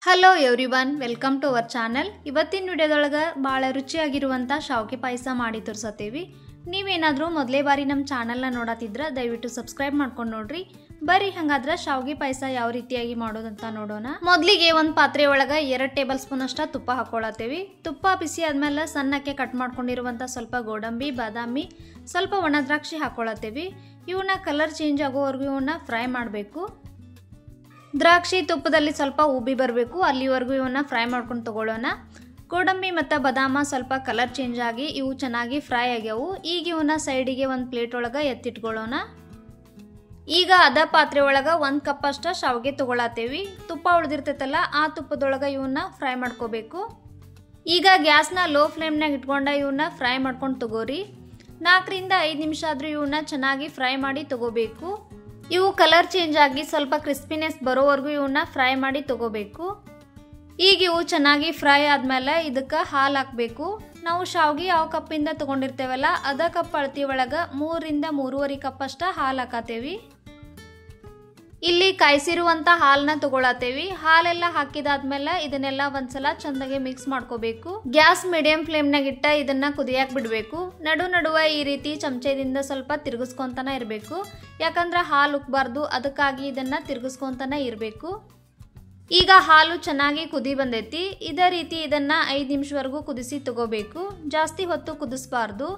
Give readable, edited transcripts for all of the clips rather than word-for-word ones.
Hello everyone, welcome to our channel. ಇವತ್ತಿನ ವಿಡಿಯೋದೊಳಗೆ ಭಾಳ ರುಚಿಯಾಗಿರುವಂಥ ಶಾವಿಗೆ ಪಾಯಸ ಮಾಡಿ ತೋರಿಸತ್ತೀವಿ. ನೀವೇನಾದರೂ ಮೊದಲೇ ಬಾರಿ ನಮ್ಮ ಚಾನಲ್ನ ನೋಡತ್ತಿದ್ರೆ ದಯವಿಟ್ಟು ಸಬ್ಸ್ಕ್ರೈಬ್ ಮಾಡ್ಕೊಂಡು ನೋಡ್ರಿ. ಬರ್ರಿ ಹಂಗಾದ್ರೆ ಶಾವಿಗೆ ಪಾಯಸ ಯಾವ ರೀತಿಯಾಗಿ ಮಾಡೋದಂತ ನೋಡೋಣ. ಮೊದಲಿಗೆ ಒಂದು ಪಾತ್ರೆ ಒಳಗೆ 2 ಟೇಬಲ್ ಸ್ಪೂನ್ ಅಷ್ಟ ತುಪ್ಪ ಹಾಕೊಳ್ಳತ್ತೀವಿ. ತುಪ್ಪ ಬಿಸಿ ಆದ್ಮೇಲೆ ಸಣ್ಣಕ್ಕೆ ಕಟ್ ಮಾಡ್ಕೊಂಡಿರುವಂಥ ಸ್ವಲ್ಪ ಗೋಡಂಬಿ, ಬಾದಾಮಿ, ಸ್ವಲ್ಪ ಒಣ ದ್ರಾಕ್ಷಿ ಹಾಕೊಳ್ಳತ್ತೀವಿ. ಇವನ್ನ ಕಲರ್ ಚೇಂಜ್ ಆಗೋವರೆಗೂ ಇವನ್ನ ಫ್ರೈ ಮಾಡಬೇಕು. ದ್ರಾಕ್ಷಿ ತುಪ್ಪದಲ್ಲಿ ಸ್ವಲ್ಪ ಉಬ್ಬಿ ಬರಬೇಕು, ಅಲ್ಲಿವರೆಗೂ ಇವನ್ನ ಫ್ರೈ ಮಾಡ್ಕೊಂಡು ತಗೊಳ್ಳೋಣ. ಗೋಡಂಬಿ ಮತ್ತು ಬಾದಾಮ ಸ್ವಲ್ಪ ಕಲರ್ ಚೇಂಜ್ ಆಗಿ ಇವು ಚೆನ್ನಾಗಿ ಫ್ರೈ ಆಗ್ಯಾವು. ಈಗ ಇವನ್ನ ಸೈಡಿಗೆ ಒಂದು ಪ್ಲೇಟ್ ಒಳಗೆ ಎತ್ತಿಟ್ಕೊಳ್ಳೋಣ. ಈಗ ಅದ ಪಾತ್ರೆ ಒಳಗೆ 1 ಕಪ್ ಅಷ್ಟ ಶಾವಿಗೆ ತಗೊಳತ್ತೇವಿ. ತುಪ್ಪ ಉಳಿದಿರ್ತೈತಲ್ಲ ಆ ತುಪ್ಪದೊಳಗೆ ಇವನ್ನ ಫ್ರೈ ಮಾಡ್ಕೋಬೇಕು. ಈಗ ಗ್ಯಾಸ್ನ ಲೋ ಫ್ಲೇಮ್ನಾಗ ಇಟ್ಕೊಂಡ ಇವನ್ನ ಫ್ರೈ ಮಾಡ್ಕೊಂಡು ತಗೋರಿ. 4 ರಿಂದ 5 ನಿಮಿಷ ಆದರೂ ಇವನ್ನ ಚೆನ್ನಾಗಿ ಫ್ರೈ ಮಾಡಿ ತಗೋಬೇಕು. ಇವು ಕಲರ್ ಚೇಂಜ್ ಆಗಿ ಸ್ವಲ್ಪ ಕ್ರಿಸ್ಪಿನೆಸ್ ಬರೋವರೆಗೂ ಇವನ್ನ ಫ್ರೈ ಮಾಡಿ ತಗೋಬೇಕು. ಈಗ ಇವು ಚೆನ್ನಾಗಿ ಫ್ರೈ ಆದಮೇಲೆ ಇದಕ್ಕೆ ಹಾಲು ಹಾಕಬೇಕು. ನಾವು ಶಾವಿಗೆ ಯಾವ ಕಪ್ಪಿಂದ ತೊಗೊಂಡಿರ್ತೇವಲ್ಲ ಅದ ಕಪ್ ಅಳತಿ ಒಳಗೆ 3 ರಿಂದ 3.5 ಕಪ್ ಅಷ್ಟ ಹಾಲು ಹಾಕತ್ತೇವಿ. ಇಲ್ಲಿ ಕಾಯಿಸಿರುವಂಥ ಹಾಲನ್ನ ತಗೊಳತ್ತೇವಿ. ಹಾಲೆಲ್ಲ ಹಾಕಿದಾದ್ಮೇಲೆ ಇದನ್ನೆಲ್ಲ ಒಂದ್ಸಲ ಚಂದಾಗಿ ಮಿಕ್ಸ್ ಮಾಡ್ಕೋಬೇಕು. ಗ್ಯಾಸ್ ಮೀಡಿಯಂ ಫ್ಲೇಮ್ನಾಗ ಇಟ್ಟ ಇದನ್ನ ಕುದಿಯಾಕ್ ಬಿಡಬೇಕು. ನಡುವೆ ಈ ರೀತಿ ಚಮಚದಿಂದ ಸ್ವಲ್ಪ ತಿರುಗಿಸ್ಕೊಂತಾನೆ ಇರಬೇಕು. ಯಾಕಂದ್ರೆ ಹಾಲು ಉಕ್ಕಬಾರ್ದು, ಅದಕ್ಕಾಗಿ ಇದನ್ನ ತಿರುಗಿಸ್ಕೊಂತಾನೆ ಇರಬೇಕು. ಈಗ ಹಾಲು ಚೆನ್ನಾಗಿ ಕುದಿ ಬಂದೈತಿ. ಇದೇ ರೀತಿ ಇದನ್ನ 5 ನಿಮಿಷವರೆಗೂ ಕುದಿಸಿ ತಗೋಬೇಕು. ಜಾಸ್ತಿ ಹೊತ್ತು ಕುದಿಸಬಾರ್ದು.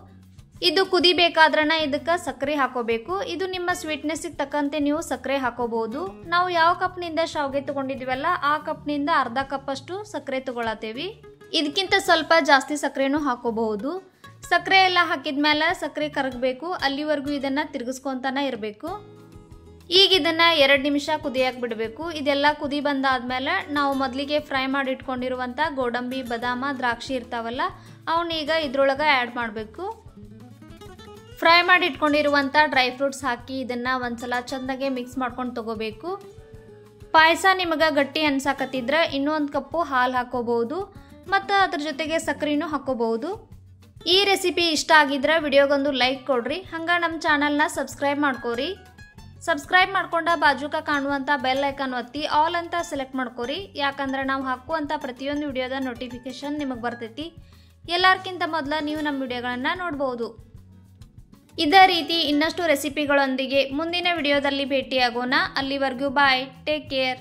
ಇದು ಕುದಿಬೇಕಾದ್ರನ ಇದಕ್ಕೆ ಸಕ್ಕರೆ ಹಾಕೋಬೇಕು. ಇದು ನಿಮ್ಮ ಸ್ವೀಟ್ನೆಸ್ಗೆ ತಕ್ಕಂತೆ ನೀವು ಸಕ್ಕರೆ ಹಾಕೋಬಹುದು. ನಾವು ಯಾವ ಕಪ್ನಿಂದ ಶಾವಿಗೆ ತಗೊಂಡಿದ್ವಲ್ಲ ಆ ಕಪ್ನಿಂದ ಅರ್ಧ ಕಪ್ ಅಷ್ಟು ಸಕ್ಕರೆ ತಗೊಳತ್ತೇವಿ. ಇದಕ್ಕಿಂತ ಸ್ವಲ್ಪ ಜಾಸ್ತಿ ಸಕ್ಕರೆನೂ ಹಾಕೋಬಹುದು. ಸಕ್ಕರೆ ಎಲ್ಲ ಹಾಕಿದ್ಮೇಲೆ ಸಕ್ಕರೆ ಕರಗಬೇಕು, ಅಲ್ಲಿವರೆಗೂ ಇದನ್ನ ತಿರುಗಿಸ್ಕೊಂತಾನೆ ಇರಬೇಕು. ಈಗ ಇದನ್ನ 2 ನಿಮಿಷ ಕುದಿಯಾಕ್ ಬಿಡಬೇಕು. ಇದೆಲ್ಲ ಕುದಿ ಬಂದಾದ್ಮೇಲೆ ನಾವು ಮೊದಲಿಗೆ ಫ್ರೈ ಮಾಡಿ ಇಟ್ಕೊಂಡಿರುವಂಥ ಗೋಡಂಬಿ, ಬಾದಾಮ, ದ್ರಾಕ್ಷಿ ಇರ್ತಾವಲ್ಲ ಅವನ್ನೀಗ ಇದ್ರೊಳಗೆ ಆ್ಯಡ್ ಮಾಡಬೇಕು. ಫ್ರೈ ಮಾಡಿ ಇಟ್ಕೊಂಡಿರುವಂಥ ಡ್ರೈ ಫ್ರೂಟ್ಸ್ ಹಾಕಿ ಇದನ್ನು ಒಂದ್ಸಲ ಚೆಂದಾಗೆ ಮಿಕ್ಸ್ ಮಾಡ್ಕೊಂಡು ತಗೋಬೇಕು. ಪಾಯಸ ನಿಮಗೆ ಗಟ್ಟಿ ಅನ್ಸಾಕತ್ತಿದ್ರೆ ಇನ್ನೂ 1 ಕಪ್ಪು ಹಾಲು ಹಾಕೋಬಹುದು ಮತ್ತು ಅದ್ರ ಜೊತೆಗೆ ಸಕ್ಕರೆನೂ ಹಾಕೋಬಹುದು. ಈ ರೆಸಿಪಿ ಇಷ್ಟ ಆಗಿದ್ರೆ ವಿಡಿಯೋಗೊಂದು ಲೈಕ್ ಕೊಡ್ರಿ. ಹಂಗೆ ನಮ್ಮ ಚಾನಲ್ನ ಸಬ್ಸ್ಕ್ರೈಬ್ ಮಾಡ್ಕೋರಿ. ಸಬ್ಸ್ಕ್ರೈಬ್ ಮಾಡ್ಕೊಂಡ ಬಾಜುಕ ಕಾಣುವಂಥ ಬೆಲ್ ಐಕಾನ್ ಒತ್ತಿ ಆಲ್ ಅಂತ ಸೆಲೆಕ್ಟ್ ಮಾಡ್ಕೋರಿ. ಯಾಕಂದ್ರೆ ನಾವು ಹಾಕುವಂಥ ಪ್ರತಿಯೊಂದು ವಿಡಿಯೋದ ನೋಟಿಫಿಕೇಶನ್ ನಿಮಗೆ ಬರ್ತೈತಿ. ಎಲ್ಲರಿಗಿಂತ ಮೊದಲು ನೀವು ನಮ್ಮ ವಿಡಿಯೋಗಳನ್ನು ನೋಡ್ಬೋದು. ಇದೇ ರೀತಿ ಇನ್ನಷ್ಟು ರೆಸಿಪಿಗಳೊಂದಿಗೆ ಮುಂದಿನ ವಿಡಿಯೋದಲ್ಲಿ ಭೇಟಿಯಾಗೋಣ. ಅಲ್ಲಿವರೆಗೂ ಬಾಯ್, ಟೇಕ್ ಕೇರ್.